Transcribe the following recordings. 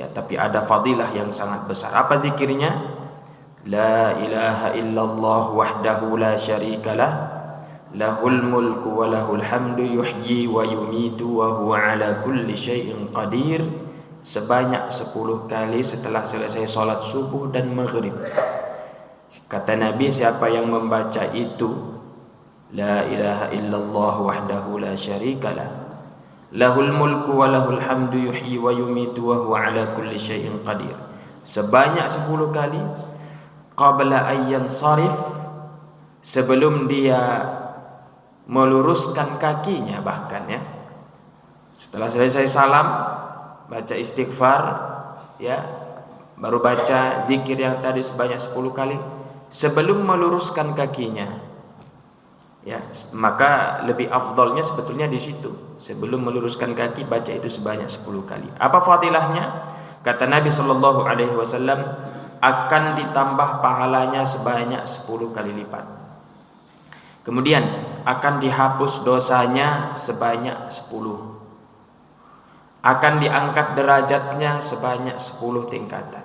ya, tapi ada fadilah yang sangat besar. Apa zikirnya? La ilaha illallah wahdahu la syarikalah, lahul mulku wa lahul hamdu yuhyi wa yumitu wa huwa ala kulli syai'in qadir, sebanyak 10 kali setelah selesai salat subuh dan maghrib. Kata Nabi, siapa yang membaca itu, la ilaha illallah wahdahu la syarikalah, lahul mulku wa lahul hamdu yuhyi wa yumitu wa huwa ala kulli syai'in qadir, sebanyak 10 kali, qabla ayyan sarif, sebelum dia meluruskan kakinya, bahkan ya, setelah selesai salam baca istighfar, ya, baru baca zikir yang tadi sebanyak 10 kali sebelum meluruskan kakinya, ya, maka lebih afdolnya sebetulnya di situ, sebelum meluruskan kaki baca itu sebanyak 10 kali. Apa fadilahnya? Kata Nabi sallallahu alaihi wasallam, akan ditambah pahalanya sebanyak 10 kali lipat. Kemudian akan dihapus dosanya sebanyak 10. Akan diangkat derajatnya sebanyak 10 tingkatan.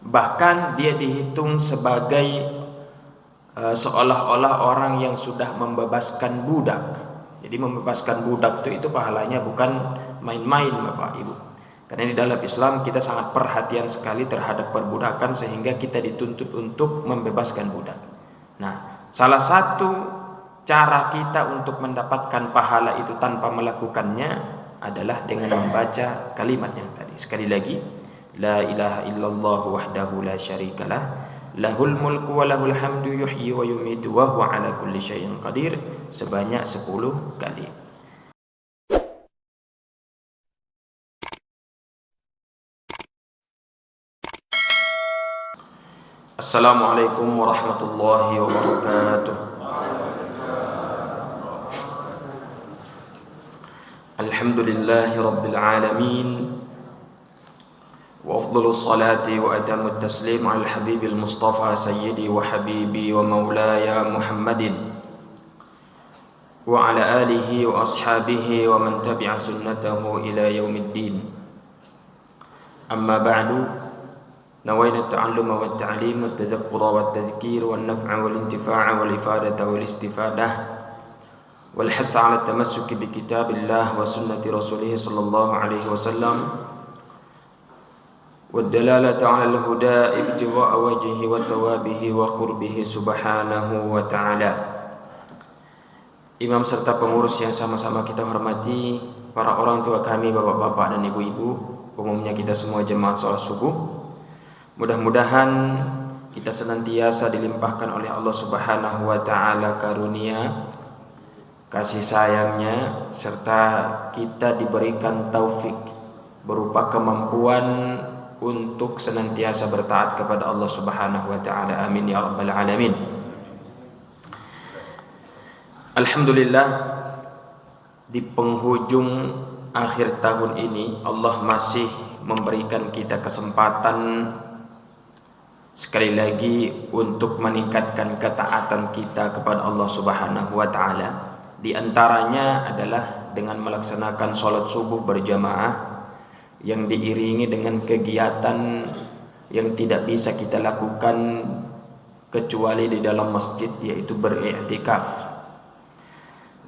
Bahkan dia dihitung sebagai seolah-olah orang yang sudah membebaskan budak. Jadi membebaskan budak itu pahalanya bukan main-main, Bapak Ibu. Karena di dalam Islam kita sangat perhatian sekali terhadap perbudakan, sehingga kita dituntut untuk membebaskan budak. Nah, salah satu cara kita untuk mendapatkan pahala itu tanpa melakukannya adalah dengan membaca kalimat yang tadi. Sekali lagi, la ilaha illallah wahdahu la syarikalah, lahul mulku wa lahul hamdu yuhyi wa yumitu wa huwa ala kulli syai'in qadir, sebanyak 10 kali. Assalamualaikum warahmatullahi wabarakatuh. Alhamdulillahi rabbil alamin, wa afdhalus salati wa atamut taslim ala habibil mustafa sayyidi wa habibi wa maulaya Muhammadin wa ala alihi wa ashabihi wa man tabi'a sunnatahu ila yaumiddin. Amma ba'du, نوينا التعلم والتعليم والتذكر والتذكير والنفع والانتفاع والإفادة والاستفادة والحث على التمسك بكتاب الله وسنة رسوله صلى الله عليه وسلم والدلالة على الهدى ابتغاء وجهه وثوابه وقربه سبحانه وتعالى. Imam serta pengurus yang sama-sama kita hormati, para orang tua kami, bapak-bapak dan ibu-ibu, umumnya kita semua jemaat salat subuh. Mudah-mudahan kita senantiasa dilimpahkan oleh Allah Subhanahu wa taala karunia, kasih sayangnya, serta kita diberikan taufik berupa kemampuan untuk senantiasa bertaat kepada Allah Subhanahu wa taala. Amin ya rabbal alamin. Alhamdulillah, di penghujung akhir tahun ini Allah masih memberikan kita kesempatan sekali lagi untuk meningkatkan ketaatan kita kepada Allah Subhanahu wa taala. Di antaranya adalah dengan melaksanakan sholat subuh berjamaah yang diiringi dengan kegiatan yang tidak bisa kita lakukan kecuali di dalam masjid, yaitu beriktikaf.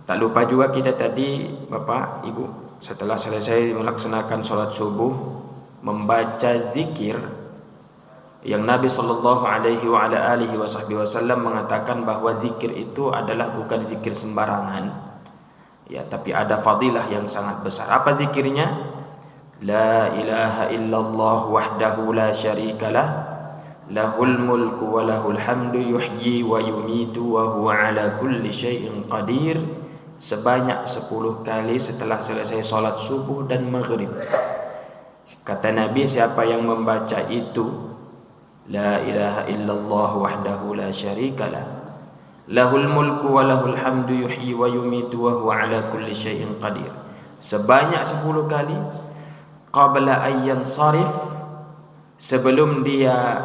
Tak lupa juga kita tadi, Bapak Ibu, setelah selesai melaksanakan sholat subuh, membaca zikir yang Nabi sallallahu alaihi wa ala alihi wasallam mengatakan bahwa zikir itu adalah bukan zikir sembarangan, ya, tapi ada fadilah yang sangat besar. Apa zikirnya? La ilaha illallah wahdahu la syarikalah, lahul mulku wa lahul hamdu yuhyi wa yumitu wa huwa ala kulli syai'in qadir, sebanyak 10 kali setelah selesai salat subuh dan maghrib. Kata Nabi, siapa yang membaca itu, la ilaha illallah wahdahu la syarikalah, lahul mulku wa lahul hamdu yuhyi wa yumitu wa huwa ala kulli syai'in qadir, sebanyak 10 kali, qabla ayyan sarif, sebelum dia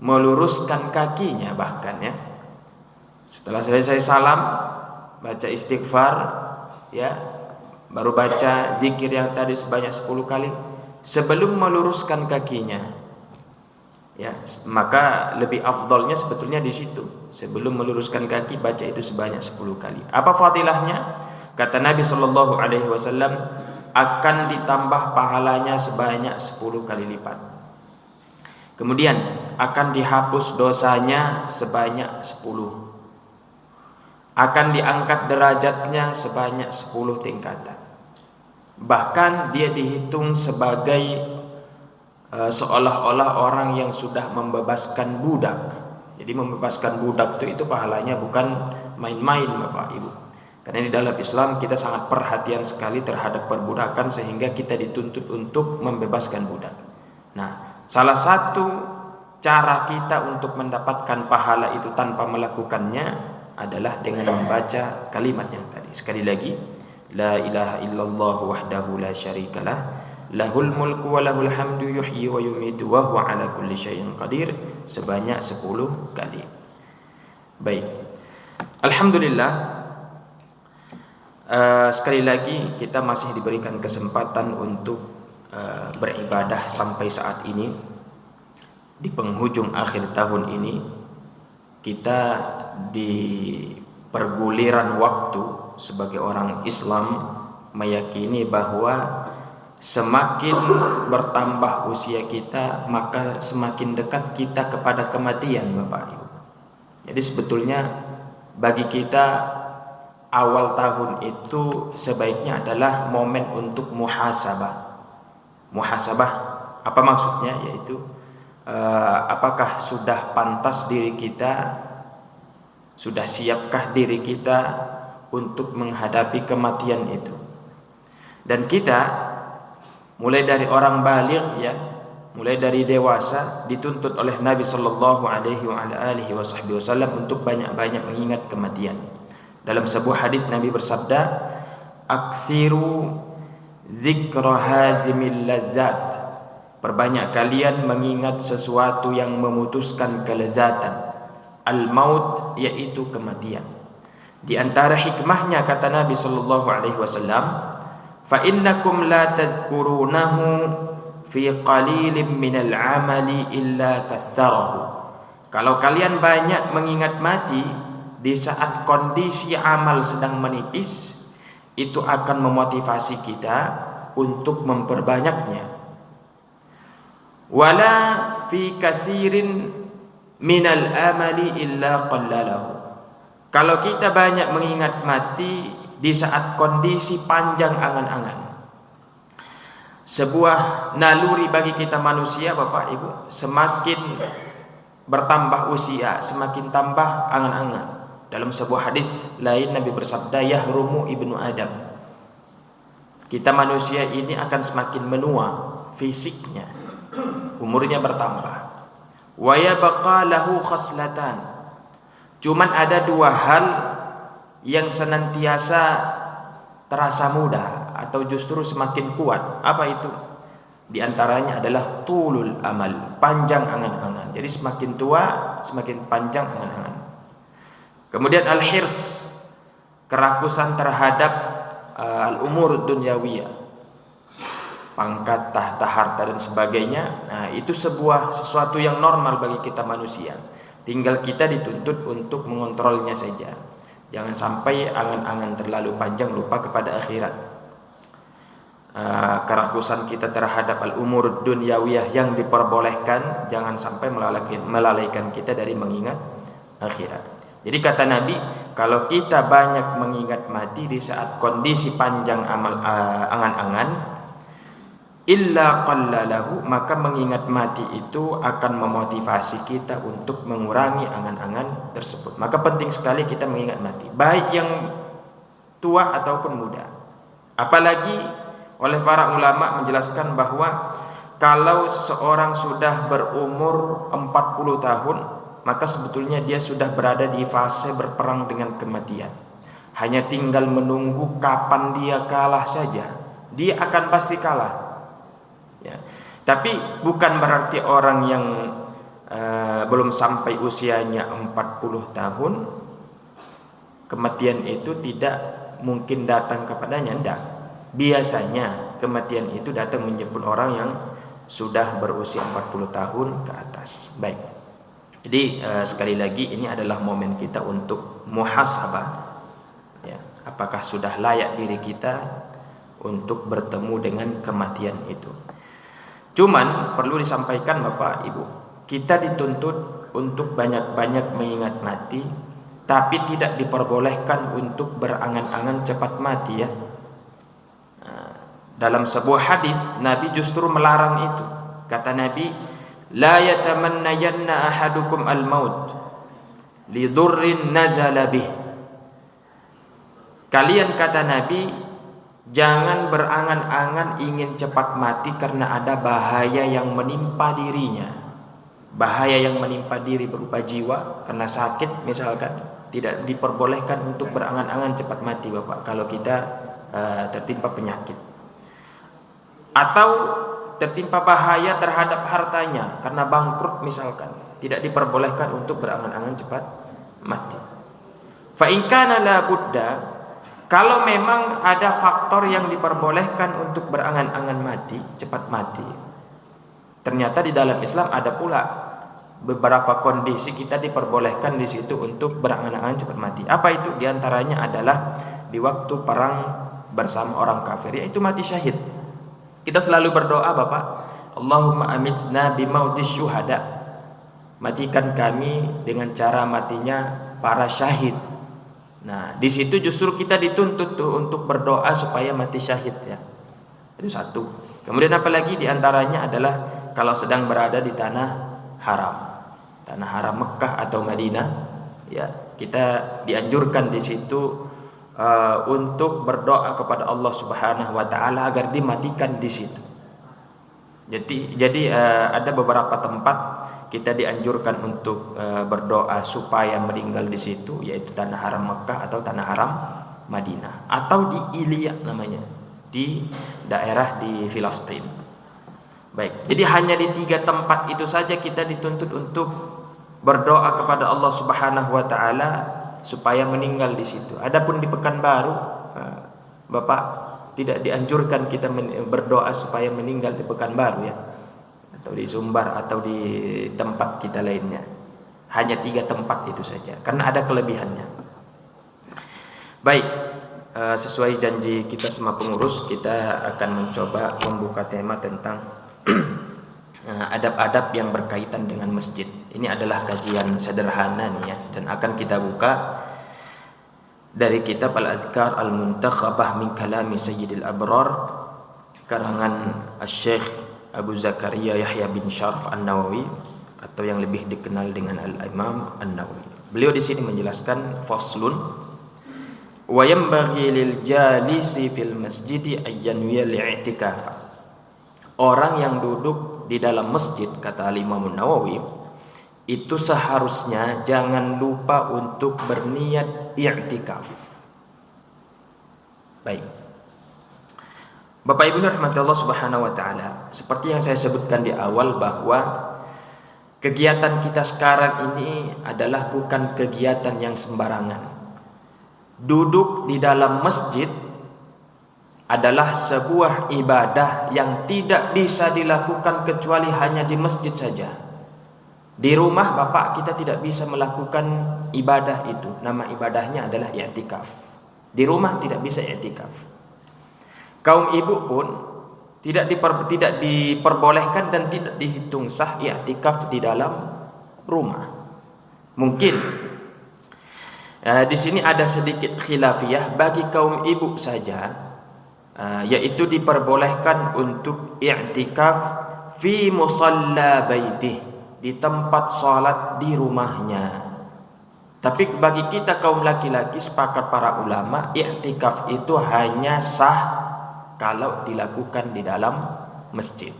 meluruskan kakinya, bahkan ya, setelah selesai salam baca istighfar, ya, baru baca zikir yang tadi sebanyak 10 kali sebelum meluruskan kakinya. Ya, maka lebih afdolnya sebetulnya di situ. Sebelum meluruskan kaki baca itu sebanyak 10 kali. Apa fadilahnya? Kata Nabi sallallahu alaihi wasallam, akan ditambah pahalanya sebanyak 10 kali lipat. Kemudian akan dihapus dosanya sebanyak 10. Akan diangkat derajatnya sebanyak 10 tingkatan. Bahkan dia dihitung sebagai seolah-olah orang yang sudah membebaskan budak. Jadi membebaskan budak itu pahalanya bukan main-main, Bapak Ibu. Karena di dalam Islam kita sangat perhatian sekali terhadap perbudakan, sehingga kita dituntut untuk membebaskan budak. Nah, salah satu cara kita untuk mendapatkan pahala itu tanpa melakukannya adalah dengan membaca kalimat yang tadi. Sekali lagi, la ilaha illallah wahdahu la syarikalah, lahul mulku wa lahul hamdu yuhyi wa yumitu wa huwa ala kulli syai'in qadir, sebanyak 10 kali. Baik. Alhamdulillah, sekali lagi kita masih diberikan kesempatan untuk beribadah sampai saat ini. Di penghujung akhir tahun ini, kita di perguliran waktu sebagai orang Islam meyakini bahwa semakin bertambah usia kita, maka semakin dekat kita kepada kematian, Bapak Ibu. Jadi sebetulnya bagi kita awal tahun itu sebaiknya adalah momen untuk muhasabah. Muhasabah apa maksudnya? Yaitu apakah sudah pantas diri kita, sudah siapkah diri kita untuk menghadapi kematian itu. Dan kita mulai dari orang baligh, ya, mulai dari dewasa, dituntut oleh Nabi sallallahu alaihi wasallam untuk banyak-banyak mengingat kematian. Dalam sebuah hadis Nabi bersabda, "Aksiru dzikra hadzimil ladzat." Perbanyak kalian mengingat sesuatu yang memutuskan kelezatan. Al-maut, yaitu kematian. Di antara hikmahnya kata Nabi sallallahu alaihi wasallam, fa innakum la tadhkurunahu fi qalilin minal amali illa katsarahu. Kalau kalian banyak mengingat mati di saat kondisi amal sedang menipis, itu akan memotivasi kita untuk memperbanyaknya. Wala fi katsirin minal amali illa qallalahu. Kalau kita banyak mengingat mati di saat kondisi panjang angan-angan, sebuah naluri bagi kita manusia, Bapak Ibu, semakin bertambah usia semakin tambah angan-angan. Dalam sebuah hadis lain Nabi bersabda, yahrumu ibnu Adam. Kita manusia ini akan semakin menua fisiknya, umurnya bertambah. Wa yabqa lahu khaslatan. Cuman ada dua hal yang senantiasa terasa muda atau justru semakin kuat. Apa itu? Di antaranya adalah tulul amal, panjang angan-angan. Jadi semakin tua semakin panjang angan-angan. Kemudian al-hirs, kerakusan terhadap al-umur dunyawiyah, pangkat, tahta, harta dan sebagainya. Nah, itu sesuatu yang normal bagi kita manusia. Tinggal kita dituntut untuk mengontrolnya saja. Jangan sampai angan-angan terlalu panjang lupa kepada akhirat. Kerakusan kita terhadap al-umur dunyawiyah yang diperbolehkan jangan sampai melalaikan kita dari mengingat akhirat. Jadi kata Nabi, kalau kita banyak mengingat mati di saat kondisi panjang angan-angan, illa qallalahu, maka mengingat mati itu akan memotivasi kita untuk mengurangi angan-angan tersebut. Maka penting sekali kita mengingat mati, baik yang tua ataupun muda. Apalagi oleh para ulama menjelaskan bahwa kalau seseorang sudah berumur 40 tahun, maka sebetulnya dia sudah berada di fase berperang dengan kematian. Hanya tinggal menunggu kapan dia kalah saja. Dia akan pasti kalah. Ya. Tapi bukan berarti orang yang belum sampai usianya 40 tahun kematian itu tidak mungkin datang kepadanya. Tidak. Biasanya kematian itu datang menjemput orang yang sudah berusia 40 tahun ke atas. Baik. Jadi sekali lagi ini adalah momen kita untuk muhasabah, ya, apakah sudah layak diri kita untuk bertemu dengan kematian itu. Cuman perlu disampaikan Bapak Ibu, kita dituntut untuk banyak-banyak mengingat mati, tapi tidak diperbolehkan untuk berangan-angan cepat mati, ya. Dalam sebuah hadis Nabi justru melarang itu. Kata Nabi, la yatamannayanna ahadukum al-maut lidurrin nazala bih. Kalian, kata Nabi, jangan berangan-angan ingin cepat mati karena ada bahaya yang menimpa dirinya. Bahaya yang menimpa diri berupa jiwa karena sakit misalkan, tidak diperbolehkan untuk berangan-angan cepat mati Bapak kalau kita tertimpa penyakit, atau tertimpa bahaya terhadap hartanya karena bangkrut misalkan, tidak diperbolehkan untuk berangan-angan cepat mati. Fa in kana la budda, kalau memang ada faktor yang diperbolehkan untuk berangan-angan mati, cepat mati. Ternyata di dalam Islam ada pula beberapa kondisi kita diperbolehkan di situ untuk berangan-angan cepat mati. Apa itu? Di antaranya adalah di waktu perang bersama orang kafir, yaitu mati syahid. Kita selalu berdoa Bapak, Allahumma amitna bimautis syuhada, matikan kami dengan cara matinya para syahid. Nah, di situ justru kita dituntut tuh untuk berdoa supaya mati syahid, ya. Itu satu. Kemudian apalagi di antaranya adalah kalau sedang berada di tanah haram Mekah atau Madinah, ya, kita dianjurkan di situ untuk berdoa kepada Allah Subhanahu wa taala agar dimatikan di situ. Jadi ada beberapa tempat kita dianjurkan untuk berdoa supaya meninggal di situ, yaitu tanah haram Mekah atau tanah haram Madinah, atau di Ilia namanya, di daerah di Filistin. Baik, jadi hanya di 3 tempat itu saja kita dituntut untuk berdoa kepada Allah Subhanahu wa taala supaya meninggal di situ. Adapun di Pekanbaru, Bapak, tidak dianjurkan kita berdoa supaya meninggal di Pekanbaru, ya, atau di Sumbar atau di tempat kita lainnya. Hanya 3 tempat itu saja, karena ada kelebihannya. Baik, sesuai janji kita sama pengurus, kita akan mencoba membuka tema tentang adab-adab yang berkaitan dengan masjid. Ini adalah kajian sederhana nih, ya, dan akan kita buka dari kitab Al-Adhkar Al-Muntakhabah min Kalami Sayyidil Abrar, karangan Syekh Abu Zakaria Yahya bin Syaraf An-Nawawi, atau yang lebih dikenal dengan Al-Imam An-Nawawi. Beliau di sini menjelaskan faslun wa yanbaghi lil jalisi fil masjidi ayyanwiya li'tikaf. Orang yang duduk di dalam masjid, kata Al-Imam An-Nawawi, itu seharusnya jangan lupa untuk berniat i'tikaf. Baik, Bapak Ibu rahmatullah subhanahu wa ta'ala, seperti yang saya sebutkan di awal bahwa kegiatan kita sekarang ini adalah bukan kegiatan yang sembarangan. Duduk di dalam masjid adalah sebuah ibadah yang tidak bisa dilakukan kecuali hanya di masjid saja. Di rumah Bapak kita tidak bisa melakukan ibadah itu. Nama ibadahnya adalah i'tikaf. Di rumah tidak bisa i'tikaf. Kaum ibu pun tidak diperbolehkan dan tidak dihitung sah i'tikaf di dalam rumah. Mungkin di sini ada sedikit khilafiyah bagi kaum ibu saja, yaitu diperbolehkan untuk i'tikaf fi musalla baitih, di tempat sholat di rumahnya. Tapi bagi kita kaum laki-laki, sepakat para ulama, i'tikaf itu hanya sah kalau dilakukan di dalam masjid.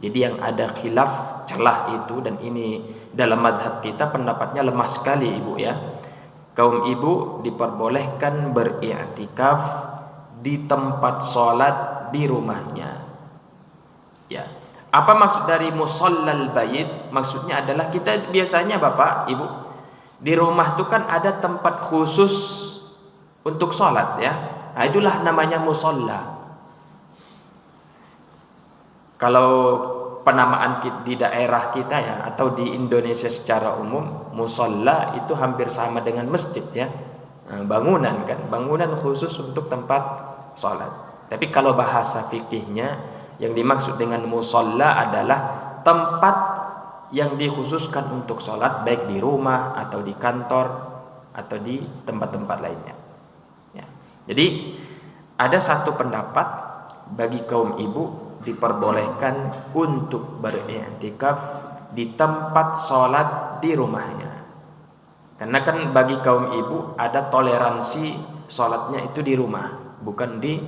Jadi yang ada khilaf celah itu, dan ini dalam madhab kita pendapatnya lemah sekali ibu, ya. Kaum ibu diperbolehkan beriktikaf di tempat sholat di rumahnya, ya. Apa maksud dari musallal bait? Maksudnya adalah kita biasanya Bapak Ibu di rumah itu kan ada tempat khusus untuk sholat, ya. Nah, itulah namanya musalla. kalau penamaan di daerah kita ya, atau di Indonesia secara umum, musola itu hampir sama dengan masjid ya. Bangunan kan, bangunan khusus untuk tempat sholat. Tapi kalau bahasa fikihnya, yang dimaksud dengan musola adalah tempat yang dikhususkan untuk sholat, baik di rumah atau di kantor atau di tempat-tempat lainnya ya. Jadi ada satu pendapat bagi kaum ibu diperbolehkan untuk beriktikaf di tempat sholat di rumahnya. Karena kan bagi kaum ibu ada toleransi sholatnya itu di rumah, bukan di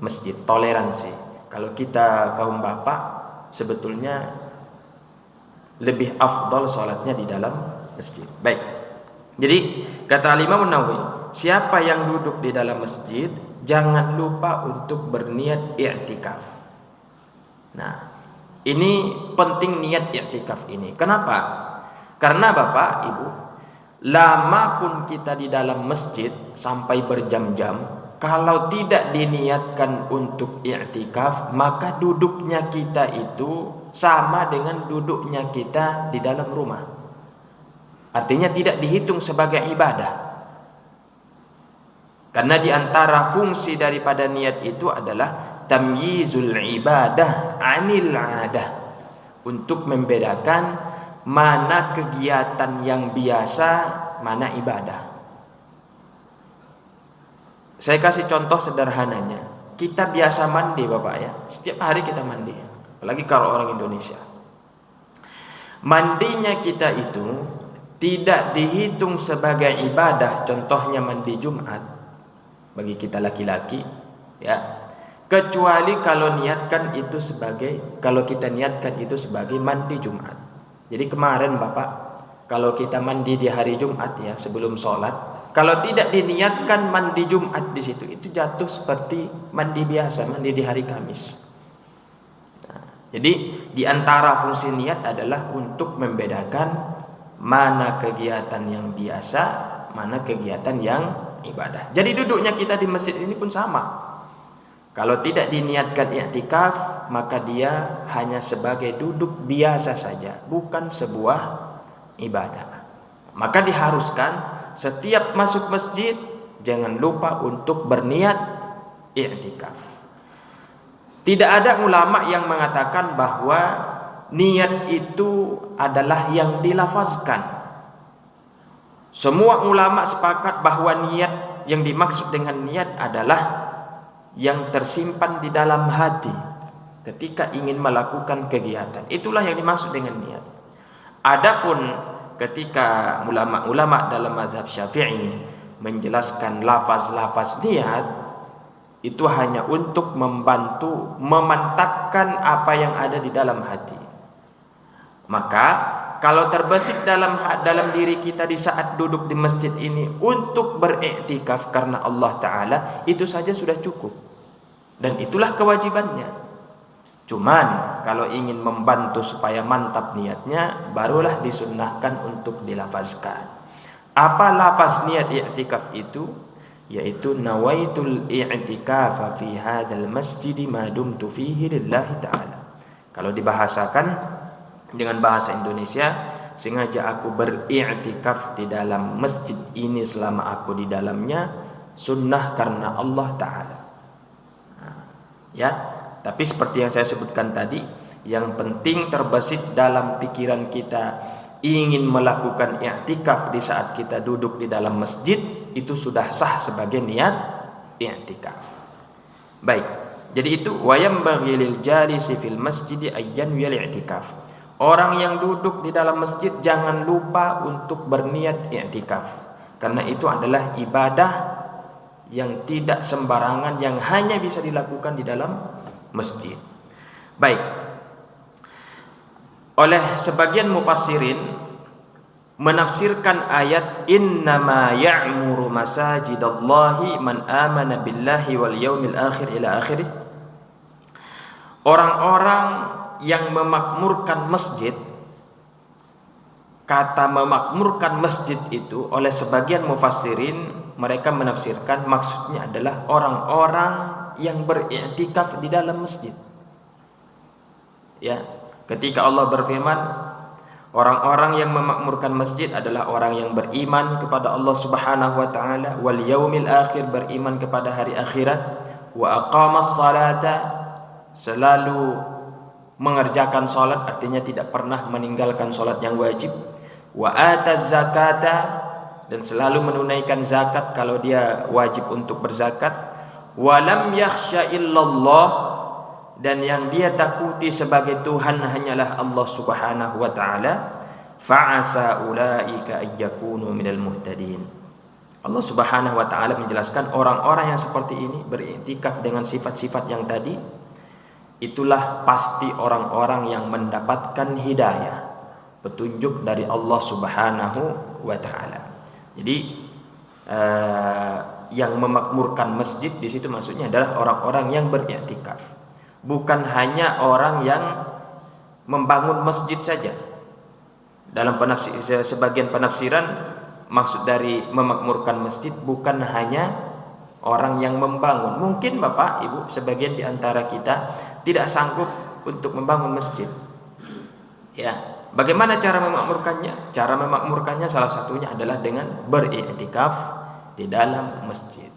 masjid. Toleransi. Kalau kita kaum bapak sebetulnya lebih afdal sholatnya di dalam masjid. Baik. Jadi kata Imam Nawawi, siapa yang duduk di dalam masjid jangan lupa untuk berniat i'tikaf. Nah, ini penting niat i'tikaf ini. Kenapa? Karena Bapak, Ibu, lama pun kita di dalam masjid sampai berjam-jam, kalau tidak diniatkan untuk i'tikaf, maka duduknya kita itu sama dengan duduknya kita di dalam rumah. Artinya tidak dihitung sebagai ibadah. Karena di antara fungsi daripada niat itu adalah tamyizul ibadah anil adah, untuk membedakan mana kegiatan yang biasa, mana ibadah. Saya kasih contoh sederhananya. Kita biasa mandi Bapak ya. Setiap hari kita mandi. Apalagi kalau orang Indonesia. Mandinya kita itu tidak dihitung sebagai ibadah. Contohnya mandi Jumat bagi kita laki-laki ya. Kecuali kalau kita niatkan itu sebagai mandi Jumat. Jadi kemarin Bapak, kalau kita mandi di hari Jumat ya, sebelum sholat, kalau tidak diniatkan mandi Jumat di situ, itu jatuh seperti mandi biasa, mandi di hari Kamis. Nah, jadi di antara fungsi niat adalah untuk membedakan mana kegiatan yang biasa, mana kegiatan yang ibadah. Jadi duduknya kita di masjid ini pun sama. Kalau tidak diniatkan i'tikaf, maka dia hanya sebagai duduk biasa saja, bukan sebuah ibadah. Maka diharuskan setiap masuk masjid jangan lupa untuk berniat i'tikaf. Tidak ada ulama yang mengatakan bahwa niat itu adalah yang dilafazkan. Semua ulama sepakat bahwa niat yang dimaksud dengan niat adalah yang tersimpan di dalam hati ketika ingin melakukan kegiatan. Itulah yang dimaksud dengan niat. Adapun ketika ulama-ulama dalam mazhab Syafi'i menjelaskan lafaz-lafaz niat, itu hanya untuk membantu memantapkan apa yang ada di dalam hati. Maka kalau terbesit dalam diri kita di saat duduk di masjid ini untuk beriktikaf karena Allah Ta'ala, itu saja sudah cukup. Dan itulah kewajibannya. Cuman kalau ingin membantu supaya mantap niatnya, barulah disunnahkan untuk dilafazkan. Apa lafaz niat i'tikaf itu? Yaitu nawaitul i'tikaf fi hadzal masjid ma dumtu fihi lillahi ta'ala. Kalau dibahasakan dengan bahasa Indonesia, sengaja aku beriktikaf di dalam masjid ini selama aku di dalamnya, sunnah karena Allah Ta'ala. Ya, tapi seperti yang saya sebutkan tadi, yang penting terbesit dalam pikiran kita ingin melakukan i'tikaf di saat kita duduk di dalam masjid, itu sudah sah sebagai niat i'tikaf. Baik, jadi itu wayam baghilil jalisi fil masjid ayyan wal i'tikaf. Orang yang duduk di dalam masjid jangan lupa untuk berniat i'tikaf, karena itu adalah ibadah yang tidak sembarangan, yang hanya bisa dilakukan di dalam masjid. Baik. Oleh sebagian mufassirin menafsirkan ayat innama ya'muru masajidallahi man amana billahi wal yaumil akhir ila akhirih. Orang-orang yang memakmurkan masjid, kata memakmurkan masjid itu oleh sebagian mufassirin mereka menafsirkan maksudnya adalah orang-orang yang beriktikaf di dalam masjid. Ya, ketika Allah berfirman, orang-orang yang memakmurkan masjid adalah orang yang beriman kepada Allah Subhanahu wa taala, wal yaumil akhir, beriman kepada hari akhirat, wa aqamas salata, selalu mengerjakan salat, artinya tidak pernah meninggalkan salat yang wajib, wa ataz zakata, dan selalu menunaikan zakat kalau dia wajib untuk berzakat, wa lam yakhsha illallah, dan yang dia takuti sebagai Tuhan hanyalah Allah Subhanahu wa taala, fa'asa ulaika ayyakunu minal muhtadin. Allah Subhanahu wa taala menjelaskan orang-orang yang seperti ini beriktikaf dengan sifat-sifat yang tadi, itulah pasti orang-orang yang mendapatkan hidayah, petunjuk dari Allah Subhanahu wa taala. Jadi yang memakmurkan masjid di situ maksudnya adalah orang-orang yang beriktikaf. Bukan hanya orang yang membangun masjid saja. Dalam sebagian penafsiran, maksud dari memakmurkan masjid bukan hanya orang yang membangun. Mungkin Bapak Ibu sebagian di antara kita tidak sanggup untuk membangun masjid. Ya, bagaimana cara memakmurkannya? Cara memakmurkannya salah satunya adalah dengan beriktikaf di dalam masjid.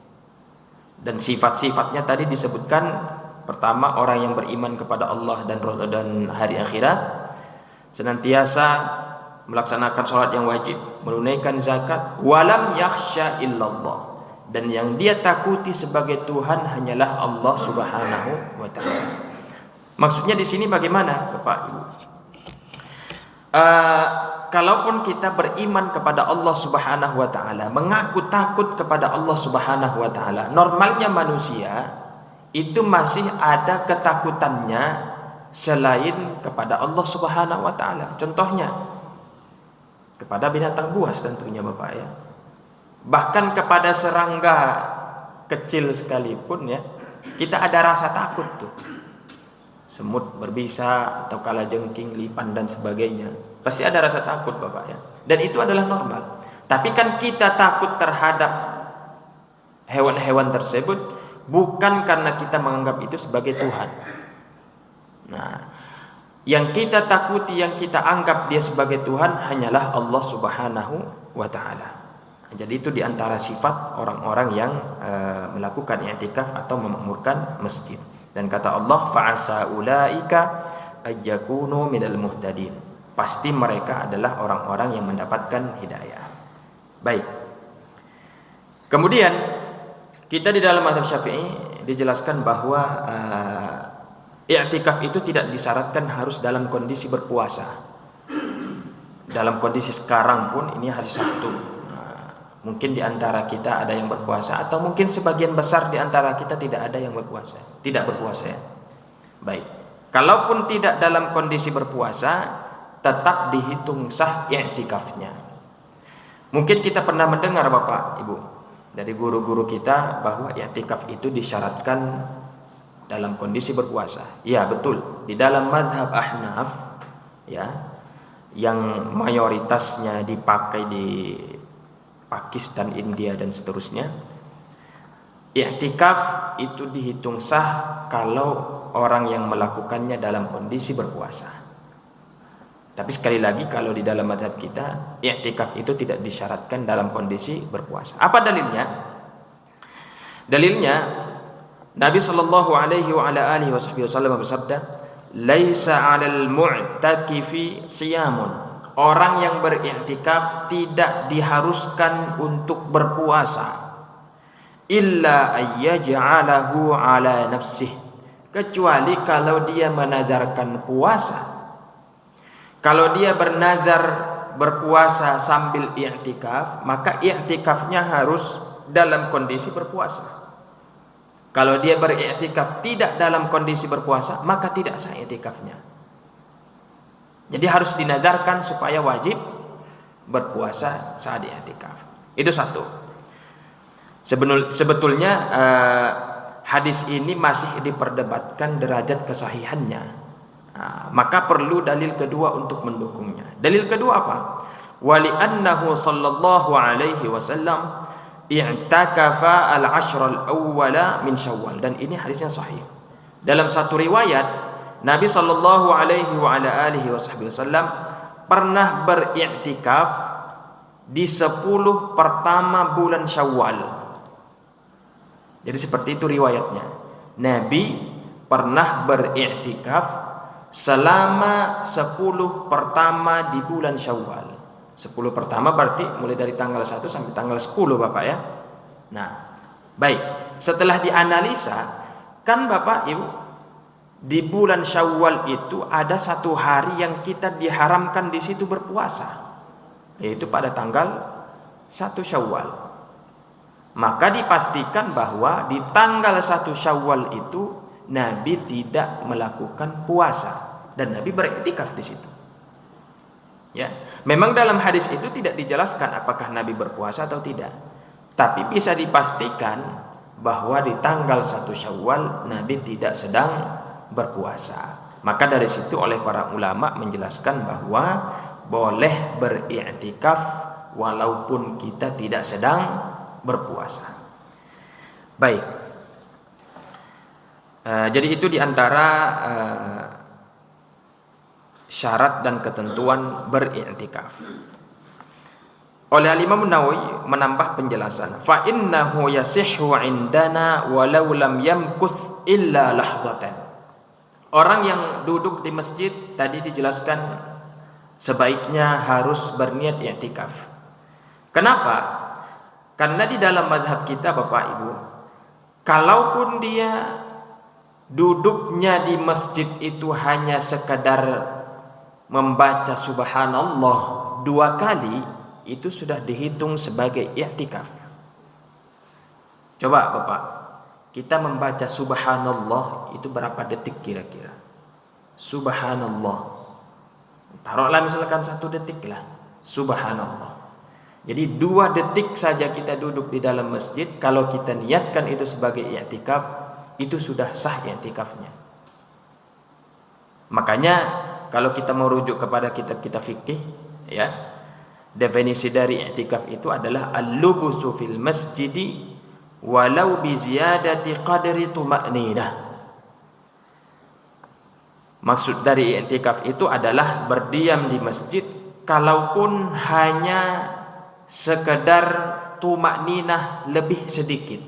Dan sifat-sifatnya tadi disebutkan. Pertama, orang yang beriman kepada Allah dan hari akhirat, senantiasa melaksanakan sholat yang wajib, menunaikan zakat, walam yakhsha illallah, dan yang dia takuti sebagai Tuhan hanyalah Allah Subhanahu wa taala. Maksudnya di sini bagaimana, Bapak Ibu? Kalaupun kita beriman kepada Allah Subhanahu wa taala, mengaku takut kepada Allah Subhanahu wa taala, normalnya manusia itu masih ada ketakutannya selain kepada Allah Subhanahu wa taala. Contohnya kepada binatang buas tentunya Bapak ya. Bahkan kepada serangga kecil sekalipun ya, kita ada rasa takut tuh. Semut berbisa atau kalajengking, lipan dan sebagainya. Pasti ada rasa takut Bapak ya. Dan itu adalah normal. Tapi kan kita takut terhadap hewan-hewan tersebut bukan karena kita menganggap itu sebagai Tuhan. Nah, yang kita takuti, yang kita anggap dia sebagai Tuhan hanyalah Allah Subhanahu wa taala. Jadi itu diantara sifat orang-orang yang melakukan i'tikaf atau memakmurkan masjid. Dan kata Allah, fa'asa ulaika ayyakunu minal muhtadin. Pasti mereka adalah orang-orang yang mendapatkan hidayah. Baik. Kemudian kita di dalam mazhab Syafi'i dijelaskan bahwa i'tikaf itu tidak disyaratkan harus dalam kondisi berpuasa. Dalam kondisi sekarang pun ini hari Sabtu. Mungkin di antara kita ada yang berpuasa atau mungkin sebagian besar di antara kita tidak ada yang berpuasa, tidak berpuasa ya. Baik. Kalaupun tidak dalam kondisi berpuasa, tetap dihitung sah i'tikafnya. Mungkin kita pernah mendengar Bapak, Ibu, dari guru-guru kita bahwa i'tikaf itu disyaratkan dalam kondisi berpuasa. Ya, betul. Di dalam mazhab Ahnaf ya, yang mayoritasnya dipakai di Pakistan, India dan seterusnya, i'tikaf itu dihitung sah kalau orang yang melakukannya dalam kondisi berpuasa. Tapi sekali lagi kalau di dalam mazhab kita i'tikaf itu tidak disyaratkan dalam kondisi berpuasa. Apa dalilnya? Dalilnya Nabi sallallahu alaihi wa ala alihi wasallam bersabda, "Laisa 'alal mu'takifi siyamun." Orang yang beriktikaf tidak diharuskan untuk berpuasa illa ayyaj'alahu 'ala nafsihi, kecuali kalau dia menadarkan puasa. Kalau dia bernazar berpuasa sambil i'tikaf, maka i'tikafnya harus dalam kondisi berpuasa. Kalau dia beriktikaf tidak dalam kondisi berpuasa, maka tidak sah i'tikafnya. Jadi harus dinadarkan supaya wajib berpuasa saat i'tikaf. Itu satu. Sebetulnya hadis ini masih diperdebatkan derajat kesahihannya. Maka perlu dalil kedua untuk mendukungnya. Dalil kedua apa? Wali annahu sallallahu alaihi wasallam i'takafa al-ashr al-awwala min Syawal, dan ini hadisnya sahih. Dalam satu riwayat Nabi sallallahu alaihi wa ala alihi wasallam pernah beriktikaf di 10 pertama bulan Syawal. Jadi seperti itu riwayatnya. Nabi pernah beriktikaf selama 10 pertama di bulan Syawal. 10 pertama berarti mulai dari tanggal 1 sampai tanggal 10 Bapak ya. Nah, baik. Setelah dianalisa, kan Bapak Ibu, di bulan Syawal itu ada satu hari yang kita diharamkan di situ berpuasa, yaitu pada tanggal 1 Syawal. Maka dipastikan bahwa di tanggal 1 Syawal itu Nabi tidak melakukan puasa dan Nabi beriktikaf di situ. Ya, memang dalam hadis itu tidak dijelaskan apakah Nabi berpuasa atau tidak. Tapi bisa dipastikan bahwa di tanggal 1 Syawal Nabi tidak sedang berpuasa. Maka dari situ oleh para ulama menjelaskan bahwa boleh beriktikaf walaupun kita tidak sedang berpuasa. Baik. Jadi itu diantara syarat dan ketentuan beriktikaf. Oleh Imam Nawawi menambah penjelasan, fa innahu yasihhu indana walau lam yamkuth illa lahdatan. Orang yang duduk di masjid tadi dijelaskan sebaiknya harus berniat i'tikaf. Kenapa? Karena di dalam mazhab kita Bapak Ibu, kalaupun dia duduknya di masjid itu hanya sekedar membaca subhanallah 2 kali, itu sudah dihitung sebagai i'tikaf. Coba Bapak, kita membaca subhanallah itu berapa detik kira-kira? Subhanallah, taruhlah misalkan 1 detik lah, subhanallah. Jadi 2 detik saja kita duduk di dalam masjid, kalau kita niatkan itu sebagai i'tikaf, itu sudah sah i'tikafnya. Makanya kalau kita merujuk kepada kitab-kitab fikih, ya, definisi dari i'tikaf itu adalah al-lubusu fil masjidi walau bi ziyadati qadri tuma'ninah. Maksud dari i'tikaf itu adalah berdiam di masjid kalaupun hanya sekedar tuma'ninah lebih sedikit.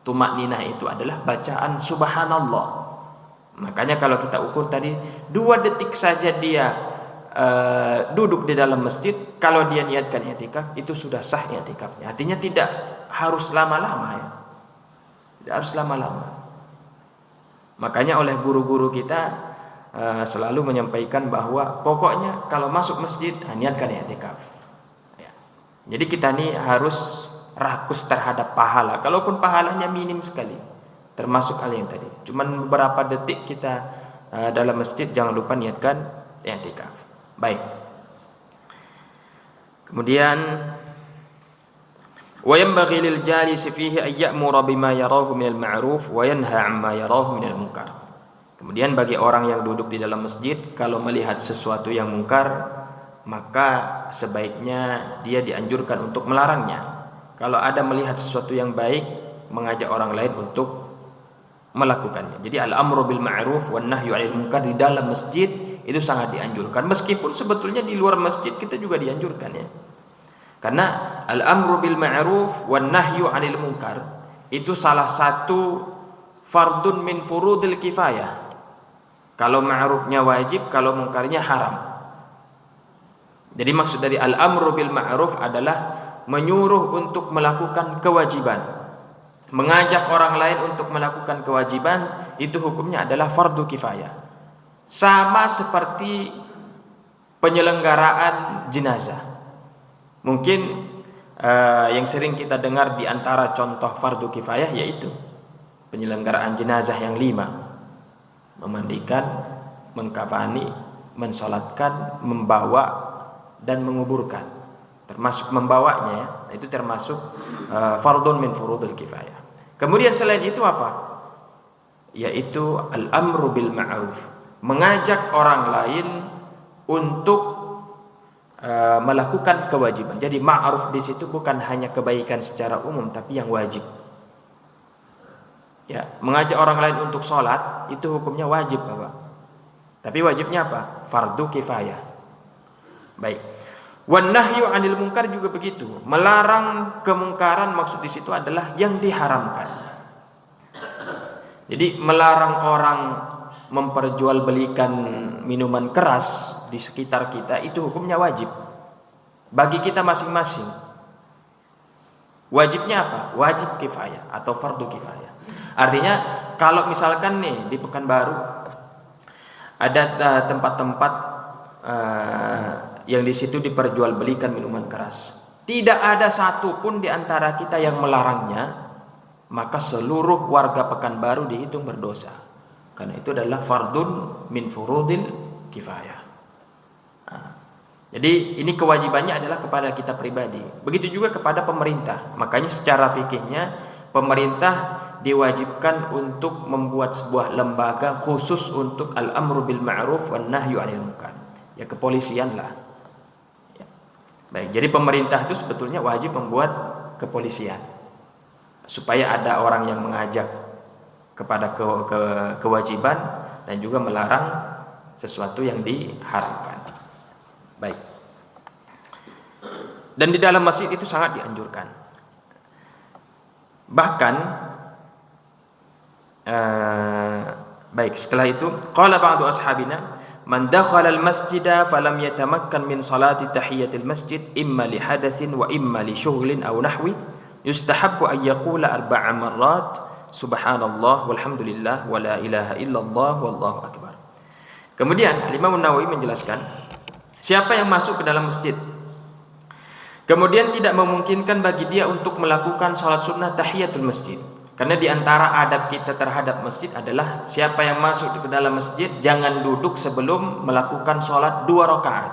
Tuma'ninah itu adalah bacaan subhanallah. Makanya kalau kita ukur tadi 2 detik saja dia duduk di dalam masjid, kalau dia niatkan i'tikaf itu sudah sah i'tikafnya. Artinya tidak harus lama-lama ya. Tidak harus lama-lama. Makanya oleh guru-guru kita selalu menyampaikan bahwa pokoknya kalau masuk masjid niatkan i'tikaf. Ya. Jadi kita nih harus rakus terhadap pahala. Kalaupun pahalanya minim sekali, termasuk hal yang tadi. Cuman beberapa detik kita dalam masjid, jangan lupa niatkan i'tikaf. Baik. Kemudian wa yanbaghi lil jalisi fihi ay ya'mura bima yarahu minal ma'ruf wa yanha 'amma yarahu minal munkar. Kemudian bagi orang yang duduk di dalam masjid, kalau melihat sesuatu yang mungkar, maka sebaiknya dia dianjurkan untuk melarangnya. Kalau ada melihat sesuatu yang baik, mengajak orang lain untuk melakukannya. Jadi al-amru bil ma'ruf wan nahyu 'anil munkar di dalam masjid itu sangat dianjurkan, meskipun sebetulnya di luar masjid kita juga dianjurkan ya. Karena al-amru bil ma'ruf wan nahyu 'anil munkar itu salah satu fardun min furudil kifayah. Kalau ma'rufnya wajib, kalau mungkarnya haram. Jadi maksud dari al-amru bil ma'ruf adalah menyuruh untuk melakukan kewajiban. Mengajak orang lain untuk melakukan kewajiban itu hukumnya adalah fardu kifayah. Sama seperti penyelenggaraan jenazah. Mungkin yang sering kita dengar di antara contoh fardu kifayah yaitu penyelenggaraan jenazah yang 5. Memandikan, mengkafani, mensolatkan, membawa dan menguburkan. Termasuk membawanya ya, itu termasuk fardun min furudil kifayah. Kemudian selain itu apa? Yaitu al-amru bil ma'ruf, mengajak orang lain untuk melakukan kewajiban. Jadi ma'ruf di situ bukan hanya kebaikan secara umum, tapi yang wajib. Ya, mengajak orang lain untuk sholat itu hukumnya wajib, Bapak. Tapi wajibnya apa? Fardu kifayah. Baik. Wan nahyu 'anil munkar juga begitu. Melarang kemungkaran maksud di situ adalah yang diharamkan. Jadi melarang orang memperjualbelikan minuman keras di sekitar kita itu hukumnya wajib bagi kita masing-masing. Wajibnya apa? Wajib kifayah atau fardu kifayah. Artinya kalau misalkan nih di Pekanbaru ada tempat-tempat yang di situ diperjualbelikan minuman keras, tidak ada satupun di antara kita yang melarangnya, maka seluruh warga Pekanbaru dihitung berdosa. Karena itu adalah fardun min furudil kifayah. Jadi ini kewajibannya adalah kepada kita pribadi. Begitu juga kepada pemerintah. Makanya secara fikihnya pemerintah diwajibkan untuk membuat sebuah lembaga khusus untuk al-amru bil ma'ruf wan nahyu 'anil munkar. Ya kepolisian lah. Ya. Baik, jadi pemerintah itu sebetulnya wajib membuat kepolisian. Supaya ada orang yang mengajak kepada kewajiban dan juga melarang sesuatu yang diharamkan. Baik. Dan di dalam masjid itu sangat dianjurkan. Bahkan baik, setelah itu qala ba'du ashabina man dakhala al-masjida falam yatamakkan min salati tahiyatil masjid imma li hadatsin wa imma li syughlin aw nahwi yustahabbu an yaqula arba'a marrat subhanallah walhamdulillah wa la ilaha illallah wallahu akbar. Kemudian Imam Nawawi menjelaskan, siapa yang masuk ke dalam masjid kemudian tidak memungkinkan bagi dia untuk melakukan salat sunnah tahiyatul masjid, karena di antara adab kita terhadap masjid adalah siapa yang masuk ke dalam masjid jangan duduk sebelum melakukan salat 2 rakaat.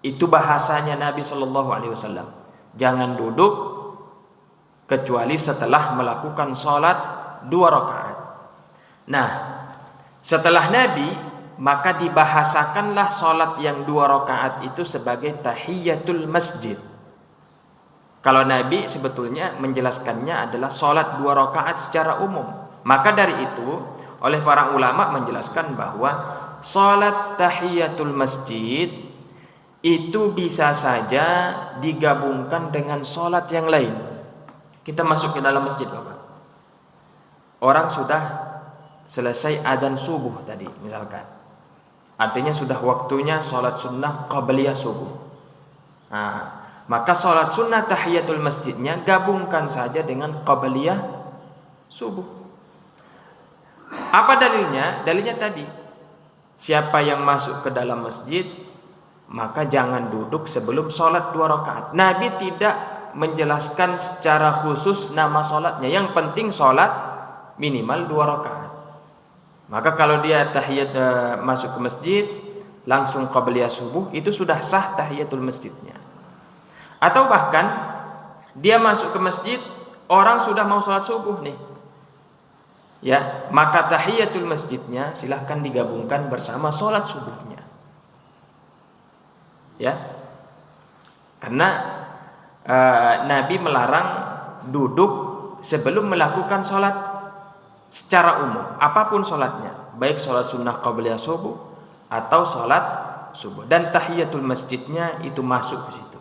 Itu bahasanya Nabi SAW. Jangan duduk kecuali setelah melakukan salat 2 rakaat. Nah, setelah Nabi maka dibahasakanlah salat yang 2 rakaat itu sebagai tahiyatul masjid. Kalau Nabi sebetulnya menjelaskannya adalah salat 2 rakaat secara umum. Maka dari itu oleh para ulama menjelaskan bahwa salat tahiyatul masjid itu bisa saja digabungkan dengan salat yang lain. Kita masuk ke dalam masjid, Bapak. Orang sudah selesai adzan subuh tadi misalkan. Artinya sudah waktunya salat sunnah qabliyah subuh. Nah, maka salat sunnah tahiyatul masjidnya gabungkan saja dengan qabliyah subuh. Apa dalilnya? Dalilnya tadi, siapa yang masuk ke dalam masjid maka jangan duduk sebelum salat 2 rakaat. Nabi tidak menjelaskan secara khusus nama salatnya. Yang penting salat minimal 2 rakaat. Maka kalau dia tahiyat masuk ke masjid langsung qabliyah subuh, itu sudah sah tahiyatul masjidnya. Atau bahkan dia masuk ke masjid, orang sudah mau sholat subuh nih, ya, maka tahiyatul masjidnya silahkan digabungkan bersama sholat subuhnya, ya, karena Nabi melarang duduk sebelum melakukan sholat secara umum, apapun sholatnya, baik sholat sunnah qabliyah subuh atau sholat subuh, dan tahiyatul masjidnya itu masuk ke situ.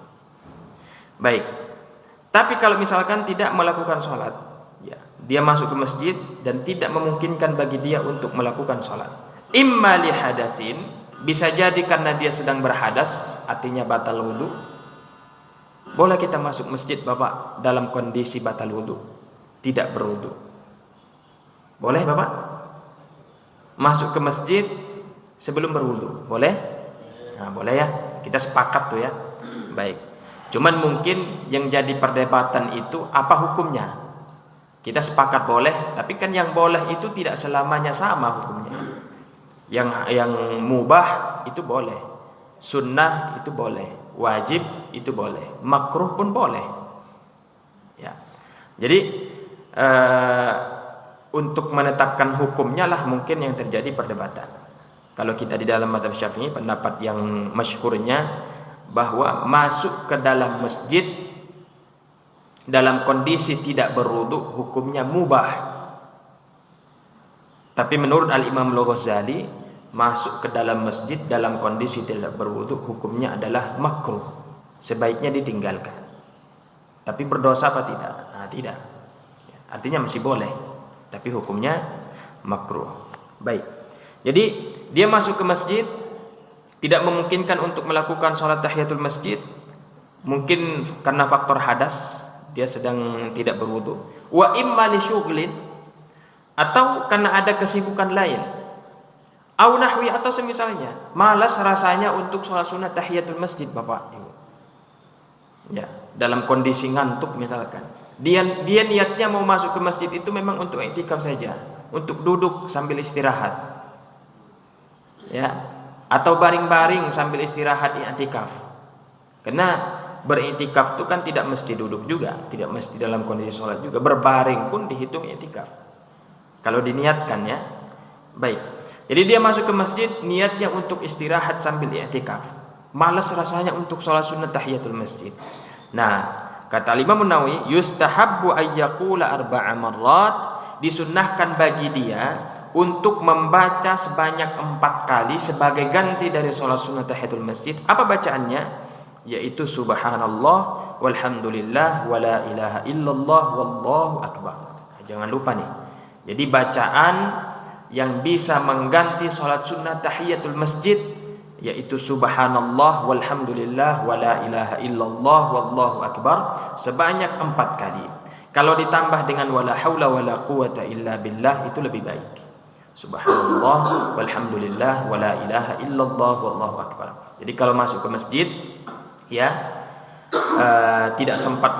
Baik, tapi kalau misalkan tidak melakukan sholat, ya, dia masuk ke masjid dan tidak memungkinkan bagi dia untuk melakukan sholat, imma li hadasin, bisa jadi karena dia sedang berhadas, artinya batal wudu. Boleh kita masuk masjid, Bapak, dalam kondisi batal wudu, tidak berwudu? Boleh, Bapak? Masuk ke masjid sebelum berwudu, boleh? Nah, boleh ya. Kita sepakat tuh ya. Baik. Cuman mungkin yang jadi perdebatan itu apa hukumnya? Kita sepakat boleh, tapi kan yang boleh itu tidak selamanya sama hukumnya. Yang mubah itu boleh, sunnah itu boleh, wajib itu boleh, makruh pun boleh. Ya. Jadi untuk menetapkan hukumnya lah mungkin yang terjadi perdebatan. Kalau kita di dalam mazhab Syafi'i, pendapat yang masyhurnya bahwa masuk ke dalam masjid dalam kondisi tidak berwudu hukumnya mubah. Tapi menurut Al-Imam Al-Ghazali, masuk ke dalam masjid dalam kondisi tidak berwudu, hukumnya adalah makruh, sebaiknya ditinggalkan. Tapi berdosa apa tidak? Nah, tidak. Artinya masih boleh, tapi hukumnya makruh. Baik. Jadi dia masuk ke masjid, tidak memungkinkan untuk melakukan sholat tahiyatul masjid, mungkin karena faktor hadas, dia sedang tidak berwudu. Wa imma li syughlin, atau karena ada kesibukan lain. Au nahwi, atau semisalnya, malas rasanya untuk sholat sunat tahiyatul masjid, Bapak Ibu. Ya, dalam kondisi ngantuk misalkan. Dia niatnya mau masuk ke masjid itu memang untuk i'tikaf saja, untuk duduk sambil istirahat. Ya, atau baring-baring sambil istirahat i'tikaf. Karena beriktikaf itu kan tidak mesti duduk juga, tidak mesti dalam kondisi sholat juga, berbaring pun dihitung iktikaf kalau diniatkan, ya. Baik, jadi dia masuk ke masjid niatnya untuk istirahat sambil iktikaf, malas rasanya untuk sholat sunnah tahiyatul masjid. Nah, kata Imam Nawawi, yustahabbu ayyaqula arba'a marrat, disunnahkan bagi dia untuk membaca sebanyak 4 kali sebagai ganti dari sholat sunnah tahiyatul masjid. Apa bacaannya? Yaitu subhanallah walhamdulillah wala ilaha illallah wallahu akbar. Jangan lupa nih. Jadi bacaan yang bisa mengganti salat sunnah tahiyatul masjid yaitu subhanallah walhamdulillah wala ilaha illallah wallahu akbar sebanyak 4 kali. Kalau ditambah dengan wala haula wala quwata illa billah itu lebih baik. Subhanallah walhamdulillah wala ilaha illallah wallahu akbar. Jadi kalau masuk ke masjid, ya, tidak sempat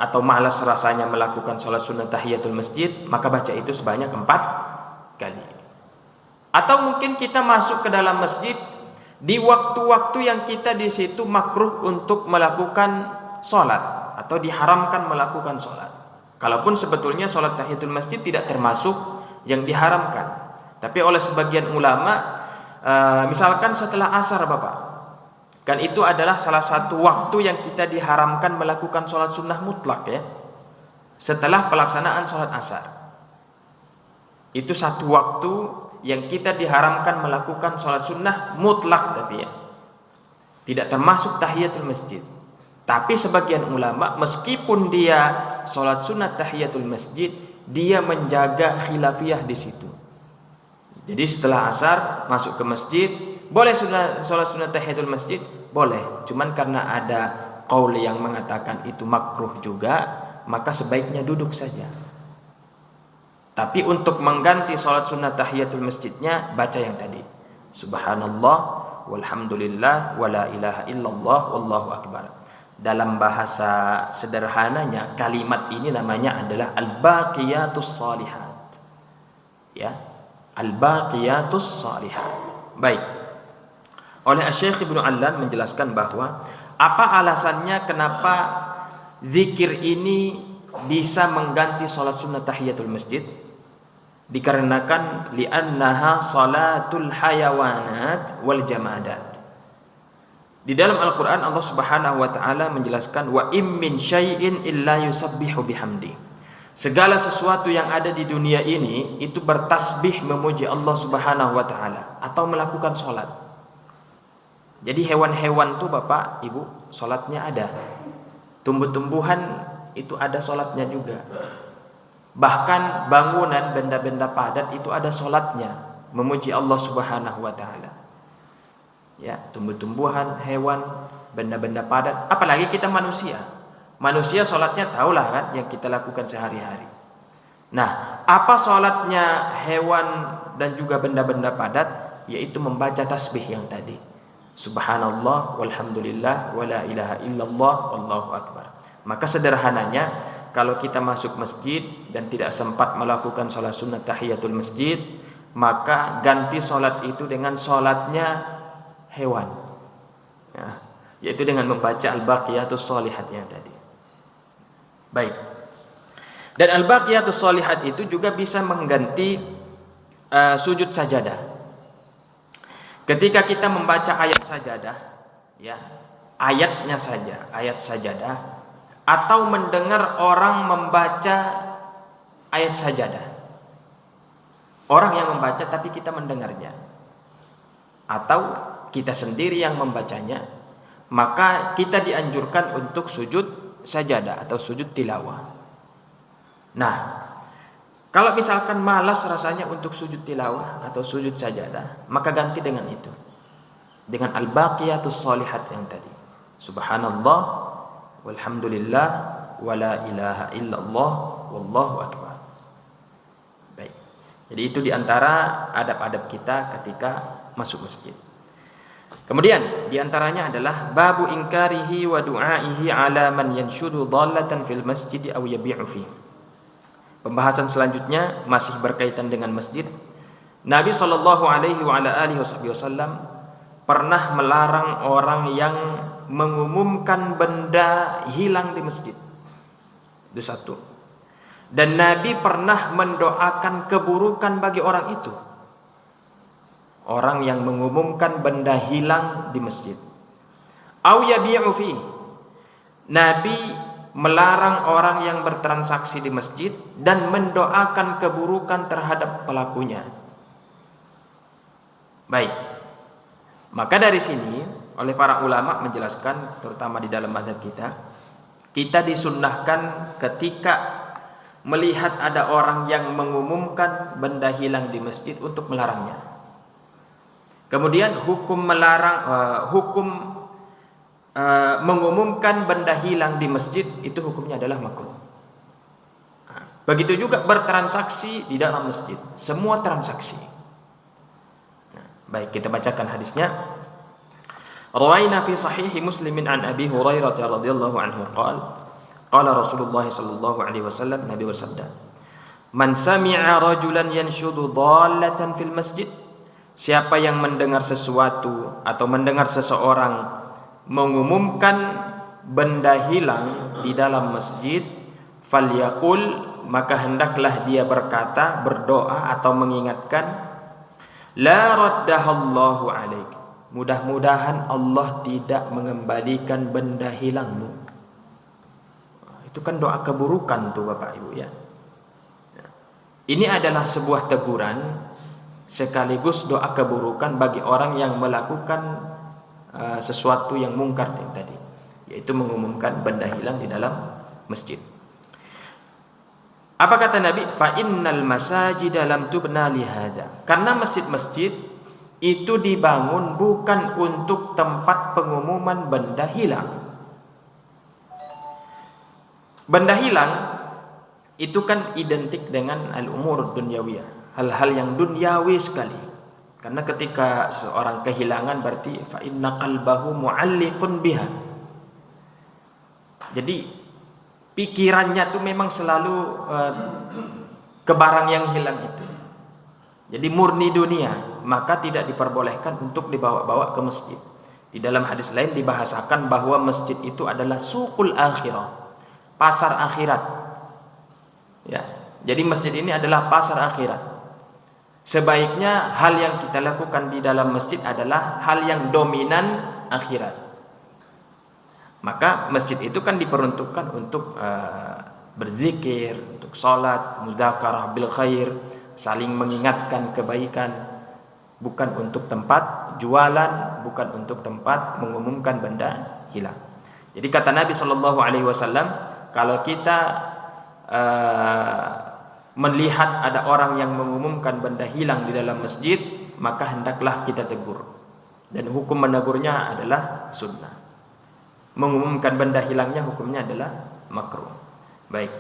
atau malas rasanya melakukan sholat sunnah tahiyatul masjid, maka baca itu sebanyak 4 kali. Atau mungkin kita masuk ke dalam masjid di waktu-waktu yang kita di situ makruh untuk melakukan sholat atau diharamkan melakukan sholat. Kalaupun sebetulnya sholat tahiyatul masjid tidak termasuk yang diharamkan, tapi oleh sebagian ulama, misalkan setelah asar, Bapak, kan itu adalah salah satu waktu yang kita diharamkan melakukan sholat sunnah mutlak, ya. Setelah pelaksanaan sholat asar, itu satu waktu yang kita diharamkan melakukan sholat sunnah mutlak, tapi ya tidak termasuk tahiyatul masjid. Tapi sebagian ulama, meskipun dia sholat sunnah tahiyatul masjid, dia menjaga khilafiyah di situ. Jadi setelah asar masuk ke masjid, boleh sholat sunnah tahiyatul masjid? Boleh. Cuman karena ada qaul yang mengatakan itu makruh juga, maka sebaiknya duduk saja. Tapi untuk mengganti sholat sunnah tahiyatul masjidnya, baca yang tadi, subhanallah walhamdulillah wala ilaha illallah wallahu akbar. Dalam bahasa sederhananya, kalimat ini namanya adalah al-baqiyatus shalihat, ya, al-baqiyatus shalihat. Baik. Oleh Syekh Ibnu Allan menjelaskan bahwa apa alasannya kenapa zikir ini bisa mengganti salat sunnah tahiyatul masjid? Dikarenakan li'annaha salatul hayawanat wal jamadat. Di dalam Al-Qur'an Allah Subhanahu wa taala menjelaskan wa im min syai'in illa yusabbihu bihamdi. Segala sesuatu yang ada di dunia ini itu bertasbih memuji Allah Subhanahu wa taala atau melakukan salat. Jadi hewan-hewan tuh Bapak Ibu salatnya ada. Tumbuh-tumbuhan itu ada salatnya juga. Bahkan bangunan, benda-benda padat itu ada salatnya memuji Allah Subhanahu wa taala. Ya, tumbuh-tumbuhan, hewan, benda-benda padat, apalagi kita manusia. Manusia salatnya tahulah kan yang kita lakukan sehari-hari. Nah, apa salatnya hewan dan juga benda-benda padat? Yaitu membaca tasbih yang tadi. Subhanallah walhamdulillah wala ilaha illallah wallahu akbar. Maka sederhananya, kalau kita masuk masjid dan tidak sempat melakukan sholat sunnah tahiyatul masjid, maka ganti sholat itu dengan sholatnya hewan, ya, yaitu dengan membaca al-baqiyatus sholihatnya tadi. Baik. Dan al-baqiyatus sholihat itu juga bisa mengganti sujud sajadah. Ketika kita membaca ayat sajadah, ya, ayatnya saja, ayat sajadah, atau mendengar orang membaca ayat sajadah. Orang yang membaca tapi kita mendengarnya. atau kita sendiri yang membacanya, maka kita dianjurkan untuk sujud sajadah atau sujud tilawah. Nah, kalau misalkan malas rasanya untuk sujud tilawah atau sujud sajadah, maka ganti dengan itu, dengan al-baqiyatus shalihat yang tadi. Subhanallah walhamdulillah wala ilaha illallah wallahu akbar. Baik. Jadi itu diantara adab-adab kita ketika masuk masjid. Kemudian diantaranya adalah babu ingkarihi wa du'aihi ala man yanshudu dhallatan fil masjid aw yabi'u fi. Pembahasan selanjutnya masih berkaitan dengan masjid. Nabi sallallahu alaihi wa ala alihi wasallam pernah melarang orang yang mengumumkan benda hilang di masjid. Itu satu. Dan Nabi pernah mendoakan keburukan bagi orang itu. Orang yang mengumumkan benda hilang di masjid. Au yabi'u fi. Nabi melarang orang yang bertransaksi di masjid dan mendoakan keburukan terhadap pelakunya. Baik. Maka dari sini oleh para ulama menjelaskan, terutama di dalam mazhab kita disunnahkan ketika melihat ada orang yang mengumumkan benda hilang di masjid untuk melarangnya. Kemudian hukum mengumumkan benda hilang di masjid itu hukumnya adalah makruh. Begitu juga bertransaksi di dalam masjid, semua transaksi. Baik, kita bacakan hadisnya. Rawaina fi sahih Muslimin an Abi Hurairah radhiyallahu anhu qala Rasulullah sallallahu alaihi wasallam, Nabi bersabda, "Man sami'a rajulan yanshudu dhallatan fil masjid." Siapa yang mendengar sesuatu atau mendengar seseorang mengumumkan benda hilang di dalam masjid, falyaqul, maka hendaklah dia berkata, berdoa atau mengingatkan, la raddahallahu alaik, mudah-mudahan Allah tidak mengembalikan benda hilangmu. Itu kan doa keburukan tuh Bapak Ibu ya. Ini adalah sebuah teguran sekaligus doa keburukan bagi orang yang melakukan sesuatu yang mungkar tadi, yaitu mengumumkan benda hilang di dalam masjid. Apa kata Nabi? Fa innal masajida lam tubna lihada. Karena masjid-masjid itu dibangun bukan untuk tempat pengumuman benda hilang. Benda hilang itu kan identik dengan al-umur dunyawiyah, hal-hal yang duniawi sekali. Karena ketika seorang kehilangan berarti fa inna qalbahu mu'alliqun biha. Jadi pikirannya tuh memang selalu ke barang yang hilang itu. Jadi murni dunia, maka tidak diperbolehkan untuk dibawa-bawa ke masjid. Di dalam hadis lain dibahasakan bahwa masjid itu adalah suqul akhirah, pasar akhirat. Ya, jadi masjid ini adalah pasar akhirat. Sebaiknya hal yang kita lakukan di dalam masjid adalah hal yang dominan akhirat. Maka masjid itu kan diperuntukkan untuk berzikir, untuk sholat, muzakarah bil khair, saling mengingatkan kebaikan, bukan untuk tempat jualan, bukan untuk tempat mengumumkan benda hilang. Jadi kata Nabi SAW, kalau kita melihat ada orang yang mengumumkan benda hilang di dalam masjid, maka hendaklah kita tegur. Dan hukum menegurnya adalah sunnah. Mengumumkan benda hilangnya hukumnya adalah makruh. Baik.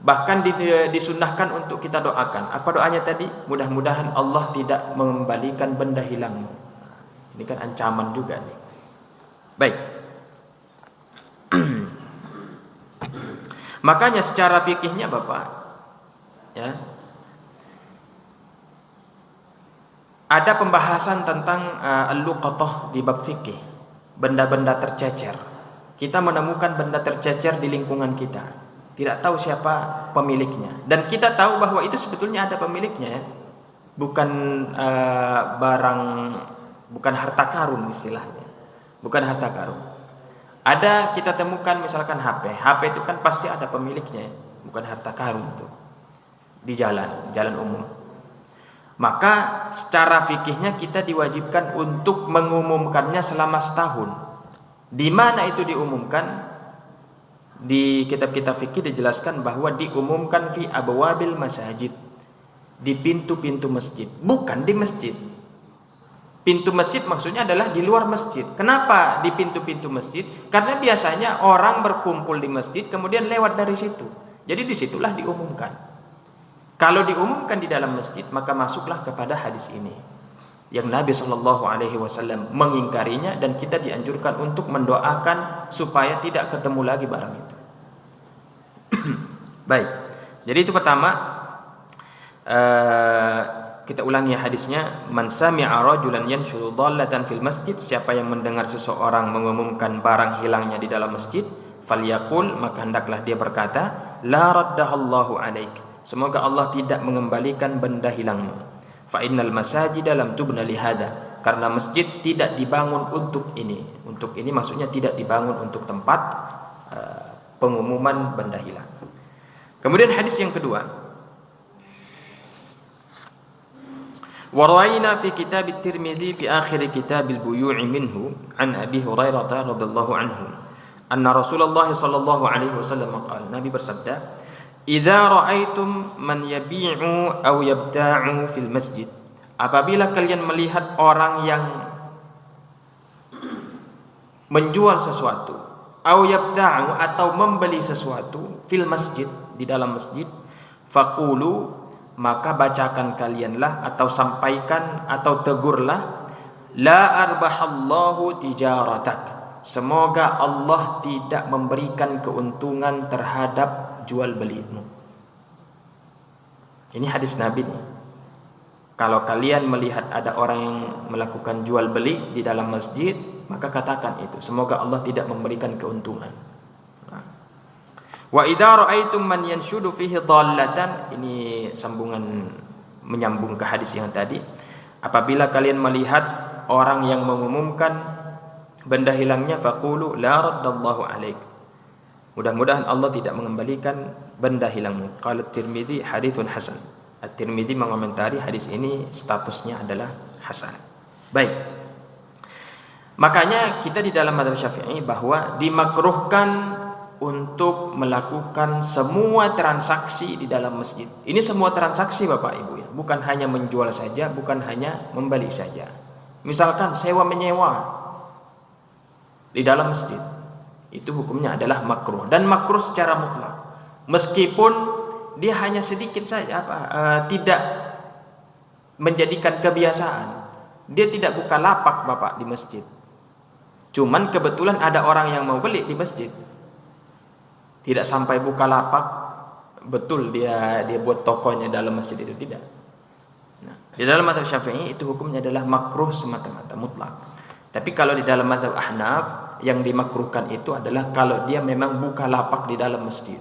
Bahkan disunnahkan untuk kita doakan. Apa doanya tadi? Mudah-mudahan Allah tidak mengembalikan benda hilangmu. Ini kan ancaman juga nih. Baik. Makanya secara fikihnya Bapak, ya, ada pembahasan tentang al-luqatah di bab fikih, benda-benda tercecer. Kita menemukan benda tercecer di lingkungan kita, tidak tahu siapa pemiliknya, dan kita tahu bahwa itu sebetulnya ada pemiliknya, ya. Bukan barang, bukan harta karun istilahnya, bukan harta karun. Ada kita temukan misalkan HP itu kan pasti ada pemiliknya, ya. Bukan harta karun itu. Di jalan umum. Maka secara fikihnya kita diwajibkan untuk mengumumkannya selama setahun. Di mana itu diumumkan? Di kitab-kitab fikih dijelaskan bahwa diumumkan fi abwabil masajid, di pintu-pintu masjid, bukan di masjid. Pintu masjid maksudnya adalah di luar masjid. Kenapa di pintu-pintu masjid? Karena biasanya orang berkumpul di masjid kemudian lewat dari situ. Jadi disitulah diumumkan. Kalau diumumkan di dalam masjid, maka masuklah kepada hadis ini yang Nabi Shallallahu Alaihi Wasallam mengingkarinya, dan kita dianjurkan untuk mendoakan supaya tidak ketemu lagi barang itu. Baik, jadi itu pertama. Kita ulangi hadisnya. Man sami'a rajulan yanshuru dhallatan fil masjid, siapa yang mendengar seseorang mengumumkan barang hilangnya di dalam masjid, falyaqul, maka hendaklah dia berkata, la raddahallahu alaik, semoga Allah tidak mengembalikan benda hilangmu. Fa innal masajida lam tubna li hada, karena masjid tidak dibangun untuk ini. Untuk ini maksudnya tidak dibangun untuk tempat pengumuman benda hilang. Kemudian hadis yang kedua, وروينا في كتاب الترمذي في آخر كتاب البيوع منه عن أبي هريرة رضي الله عنه أن رسول الله صلى الله عليه وسلم قال, Nabi bersabda, إذا رأيتم من يبيع أو يبتاع في المسجد, apabila kalian melihat orang yang menjual sesuatu, أو يبتاع, atau membeli sesuatu, fil masjid, di dalam masjid, faqulu, maka bacakan kalianlah atau sampaikan atau tegurlah, la arbahallahu tijaratak, semoga Allah tidak memberikan keuntungan terhadap jual belimu. Ini hadis Nabi nih. Kalau kalian melihat ada orang yang melakukan jual beli di dalam masjid, maka katakan itu, semoga Allah tidak memberikan keuntungan. Wa idza ra'aitum man yanshudu fihi dhallatan, ini sambungan menyambung ke hadis yang tadi. Apabila kalian melihat orang yang mengumumkan benda hilangnya, faqulu la raddallahu alaik, mudah-mudahan Allah tidak mengembalikan benda hilangmu. Qala Tirmidzi haditsun hasan. At-Tirmidzi mengomentari hadis ini statusnya adalah hasan. Baik. Makanya kita di dalam mazhab Syafi'i bahwa dimakruhkan untuk melakukan semua transaksi di dalam masjid. Ini semua transaksi Bapak Ibu ya, bukan hanya menjual saja, bukan hanya membeli saja. Misalkan sewa menyewa di dalam masjid, itu hukumnya adalah makruh, dan makruh secara mutlak. Meskipun dia hanya sedikit saja tidak menjadikan kebiasaan. Dia tidak buka lapak Bapak di masjid. Cuman kebetulan ada orang yang mau beli di masjid. Tidak sampai buka lapak, betul dia buat tokonya dalam masjid, itu tidak. Nah, di dalam mazhab Syafi'i itu hukumnya adalah makruh semata-mata mutlak. Tapi kalau di dalam mazhab Ahnaf, yang dimakruhkan itu adalah kalau dia memang buka lapak di dalam masjid.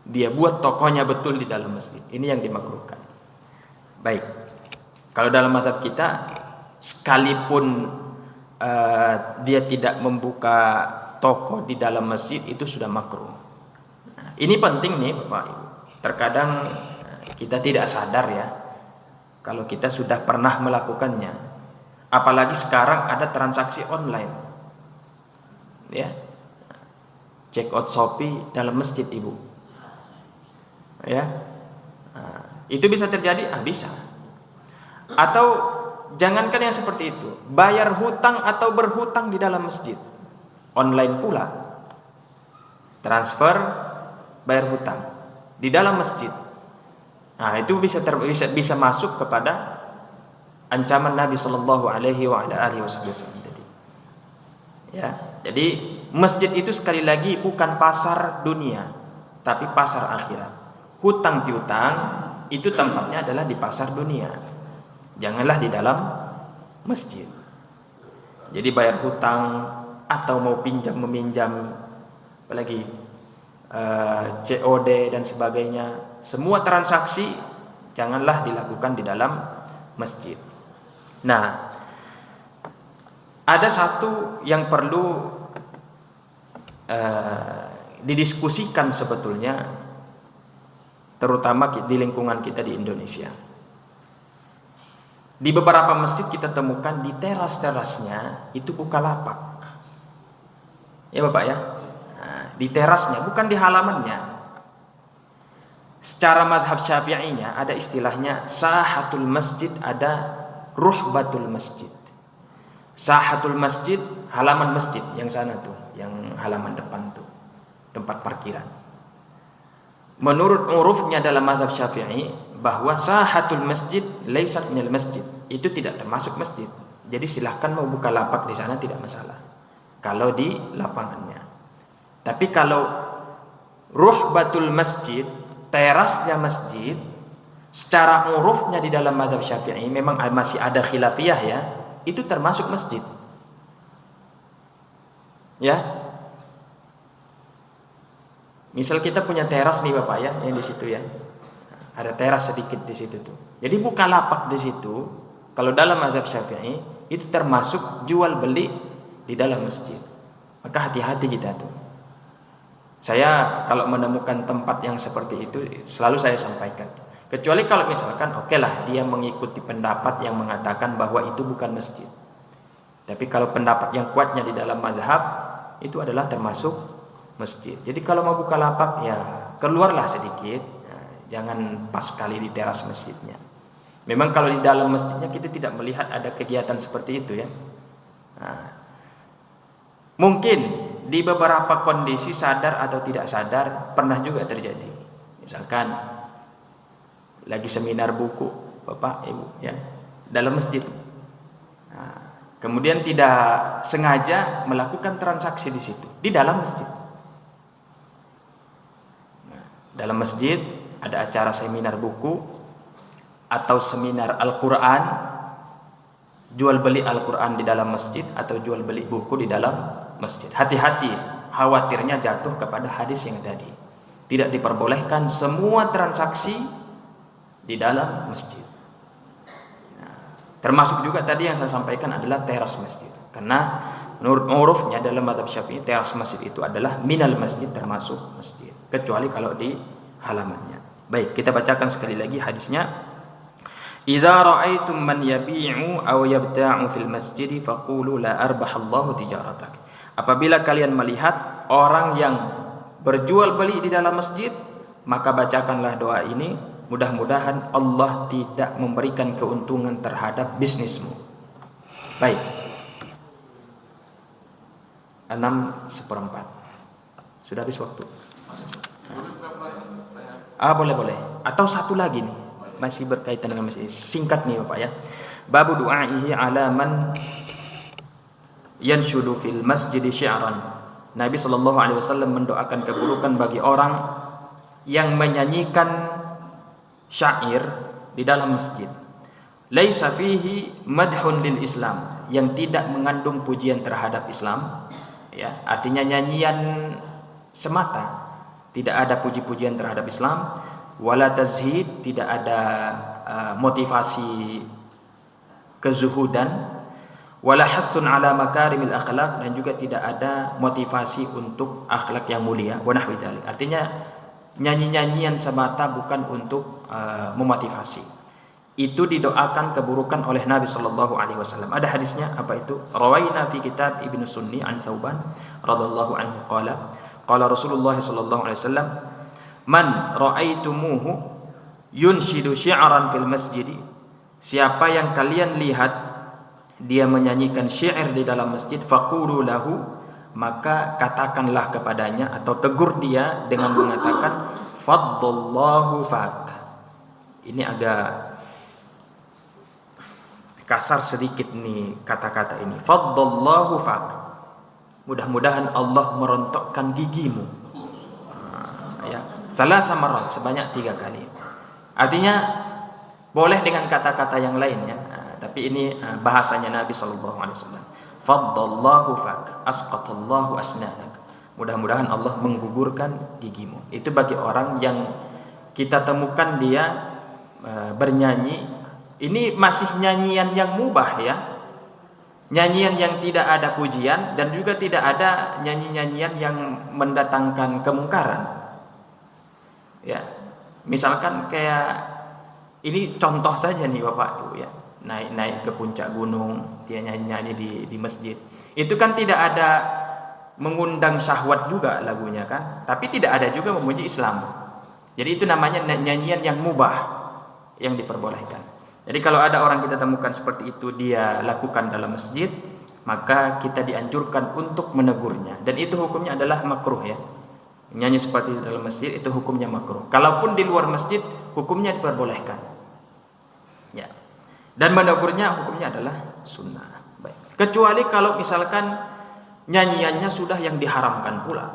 Dia buat tokonya betul di dalam masjid. Ini yang dimakruhkan. Baik. Kalau dalam mazhab kita, sekalipun dia tidak membuka toko di dalam masjid, itu sudah makruh. Nah, ini penting nih Bapak Ibu. Terkadang kita tidak sadar ya, kalau kita sudah pernah melakukannya. Apalagi sekarang ada transaksi online. Ya. Check out Shopee dalam masjid Ibu. Ya. Nah, itu bisa terjadi? Bisa. Atau jangankan yang seperti itu, bayar hutang atau berhutang di dalam masjid. Online pula, transfer, bayar hutang di dalam masjid. Nah, itu bisa masuk kepada ancaman Nabi Shallallahu Alaihi Wasallam tadi. Ya, jadi masjid itu sekali lagi bukan pasar dunia, tapi pasar akhirat. Hutang piutang itu tempatnya adalah di pasar dunia. Janganlah di dalam masjid. Jadi bayar hutang atau mau pinjam meminjam, apalagi COD dan sebagainya, semua transaksi janganlah dilakukan di dalam masjid. Nah, ada satu yang perlu didiskusikan sebetulnya, terutama di lingkungan kita di Indonesia. Di beberapa masjid kita temukan di teras-terasnya itu bukalapak. Ya Bapak ya. Nah, di terasnya, bukan di halamannya. Secara madhab syafi'inya ada istilahnya sahatul masjid, ada ruhbatul masjid. Sahatul masjid, halaman masjid yang sana tuh, yang halaman depan tuh, tempat parkiran. Menurut urufnya dalam mazhab Syafi'i bahwa sahatul masjid laisat minal masjid, itu tidak termasuk masjid. Jadi silahkan mau buka lapak di sana tidak masalah kalau di lapangannya. Tapi kalau ruhbatul masjid, terasnya masjid, secara urufnya di dalam mazhab Syafi'i memang masih ada khilafiyah ya, itu termasuk masjid. Ya. Misal kita punya teras nih Bapak ya, yang di situ ya. Ada teras sedikit di situ tuh. Jadi buka lapak di situ, kalau dalam mazhab Syafi'i itu termasuk jual beli di dalam masjid. Maka hati-hati kita tuh. Saya kalau menemukan tempat yang seperti itu selalu saya sampaikan. Kecuali kalau misalkan oke lah dia mengikuti pendapat yang mengatakan bahwa itu bukan masjid. Tapi kalau pendapat yang kuatnya di dalam mazhab itu adalah termasuk masjid. Jadi kalau mau buka lapak ya keluarlah sedikit, jangan pas sekali di teras masjidnya. Memang kalau di dalam masjidnya kita tidak melihat ada kegiatan seperti itu ya. Nah, mungkin di beberapa kondisi sadar atau tidak sadar pernah juga terjadi. Misalkan lagi seminar buku Bapak Ibu ya dalam masjid. Nah, kemudian tidak sengaja melakukan transaksi di situ di dalam masjid. Dalam masjid ada acara seminar buku atau seminar Al-Quran, jual beli Al-Quran di dalam masjid atau jual beli buku di dalam masjid. Hati-hati, khawatirnya jatuh kepada hadis yang tadi. Tidak diperbolehkan semua transaksi di dalam masjid. Nah, termasuk juga tadi yang saya sampaikan adalah teras masjid. Karena menurut urufnya dalam mazhab Syafi'i teras masjid itu adalah minal masjid, termasuk masjid. Kecuali kalau di halamannya. Baik, kita bacakan sekali lagi hadisnya. Idza ra'aitum man yabi'u aw yabta'u fil masjid faqulu la arbahallahu tijaratak. Apabila kalian melihat orang yang berjual beli di dalam masjid, maka bacakanlah doa ini, mudah-mudahan Allah tidak memberikan keuntungan terhadap bisnismu. Baik. 6/4. Sudah habis waktu. Boleh. Atau satu lagi nih, masih berkaitan dengan masjid. Singkat nih Bapak ya. Babu du'aihi ala man yanshudu fil masjid syi'ran. Nabi sallallahu alaihi wasallam mendoakan keburukan bagi orang yang menyanyikan syair di dalam masjid. Laisa fihi madhun lil Islam, yang tidak mengandung pujian terhadap Islam. Ya, artinya nyanyian semata. Tidak ada puji-pujian terhadap Islam, wala tazhid, tidak ada motivasi kezuhudan, wala hasun ala makarimil akhlak, dan juga tidak ada motivasi untuk akhlak yang mulia, wa nahwi dzalik. Artinya nyanyi-nyanyian semata, bukan untuk memotivasi. Itu didoakan keburukan oleh Nabi sallallahu alaihi wasallam. Ada hadisnya, apa itu? Rawaina fi kitab Ibnu Sunni an Sauban radhiyallahu anhu qala Rasulullah sallallahu alaihi wasallam, man ra'aitumuhu yunshidu syi'ran fil masjid, siapa yang kalian lihat dia menyanyikan syair di dalam masjid, faqulu lahu, maka katakanlah kepadanya atau tegur dia dengan mengatakan faddallahu fak. Ini agak kasar sedikit nih kata-kata ini, faddallahu fak, mudah-mudahan Allah merontokkan gigimu. Ya, salah samarat, sebanyak 3 kali. Artinya boleh dengan kata-kata yang lainnya, tapi ini bahasanya Nabi sallallahu alaihi wasallam. Faddallahu fak, asqatallahu asnanak. Mudah-mudahan Allah menggugurkan gigimu. Itu bagi orang yang kita temukan dia bernyanyi. Ini masih nyanyian yang mubah ya. Nyanyian yang tidak ada pujian dan juga tidak ada nyanyi-nyanyian yang mendatangkan kemungkaran. Ya. Misalkan kayak ini contoh saja nih Bapak Ibu ya. naik-naik ke puncak gunung, dia nyanyi-nyanyi di masjid. Itu kan tidak ada mengundang syahwat juga lagunya kan, tapi tidak ada juga memuji Islam. Jadi itu namanya nyanyian yang mubah, yang diperbolehkan. Jadi kalau ada orang kita temukan seperti itu dia lakukan dalam masjid, maka kita dianjurkan untuk menegurnya, dan itu hukumnya adalah makruh ya. Nyanyi seperti dalam masjid itu hukumnya makruh. Kalaupun di luar masjid hukumnya diperbolehkan. Ya. Dan menegurnya hukumnya adalah sunnah. Baik. Kecuali kalau misalkan nyanyiannya sudah yang diharamkan pula.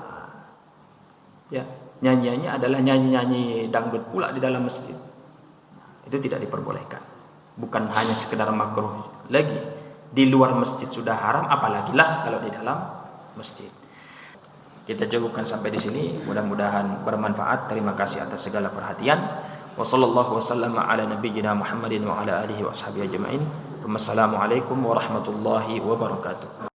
Ya, nyanyiannya adalah nyanyi-nyanyi dangdut pula di dalam masjid. Itu tidak diperbolehkan. Bukan hanya sekedar makruh lagi. Di luar masjid sudah haram, apalagi lah kalau di dalam masjid. Kita cukupkan sampai di sini. Mudah-mudahan bermanfaat. Terima kasih atas segala perhatian. Wassallallahu wasallam ala nabiyyina Muhammadin wa ala alihi wa ashabihi ajma'in. Wassalamualaikum warahmatullahi wabarakatuh.